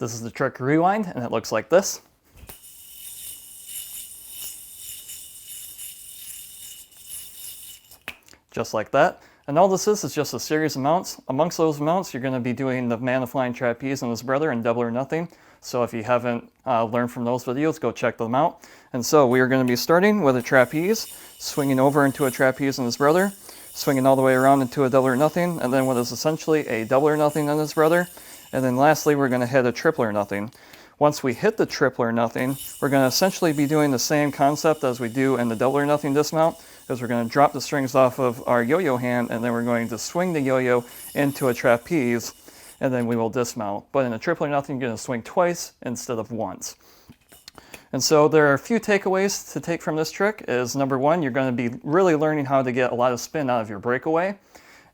This is the trick Rewind, and it looks like this. Just like that. And all this is just a series of mounts. Amongst those mounts, you're going to be doing the Man of Flying Trapeze and his brother and Double or Nothing. So if you haven't learned from those videos, go check them out. And so we are going to be starting with a trapeze, swinging over into a trapeze and his brother, swinging all the way around into a Double or Nothing, and then what is essentially a Double or Nothing and his brother. And then lastly, we're going to hit a Triple or Nothing. Once we hit the Triple or Nothing, we're going to essentially be doing the same concept as we do in the Double or Nothing dismount, because we're going to drop the strings off of our yo-yo hand, and then we're going to swing the yo-yo into a trapeze, and then we will dismount. But in a Triple or Nothing, you're going to swing twice instead of once. And so there are a few takeaways to take from this trick. Is number one, you're going to be really learning how to get a lot of spin out of your breakaway.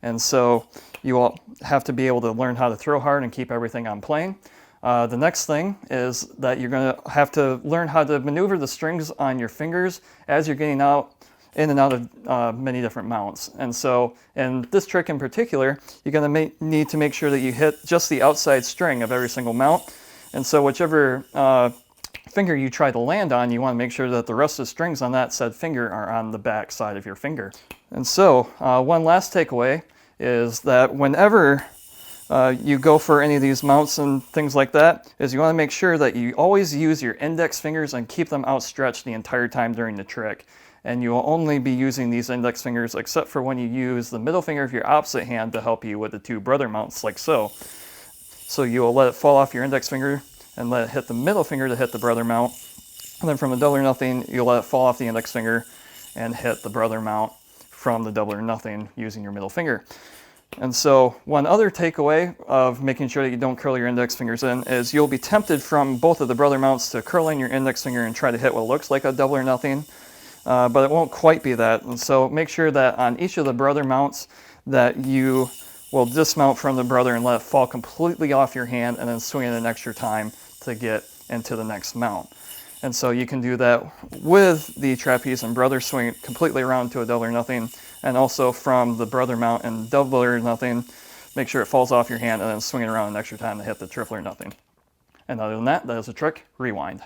And so you will have to be able to learn how to throw hard and keep everything on plane. The next thing is that you're going to have to learn how to maneuver the strings on your fingers as you're getting out in and out of many different mounts. And so in this trick in particular, you're going to need to make sure that you hit just the outside string of every single mount. And so whichever finger you try to land on, you want to make sure that the rest of the strings on that said finger are on the back side of your finger. And so one last takeaway is that whenever you go for any of these mounts and things like that, is you want to make sure that you always use your index fingers and keep them outstretched the entire time during the trick. And you will only be using these index fingers except for when you use the middle finger of your opposite hand to help you with the two brother mounts, like so. So you will let it fall off your index finger and let it hit the middle finger to hit the brother mount. And then from the Double or Nothing, you'll let it fall off the index finger and hit the brother mount from the Double or Nothing using your middle finger. And so one other takeaway of making sure that you don't curl your index fingers in is you'll be tempted from both of the brother mounts to curl in your index finger and try to hit what looks like a Double or Nothing. But it won't quite be that. And so make sure that on each of the brother mounts that you will dismount from the brother and let it fall completely off your hand and then swing it an extra time to get into the next mount. And so you can do that with the trapeze and brother, swing it completely around to a Double or Nothing, and also from the brother mount and Double or Nothing, make sure it falls off your hand and then swing it around an extra time to hit the Triple or Nothing. And other than that, that is a trick Rewind.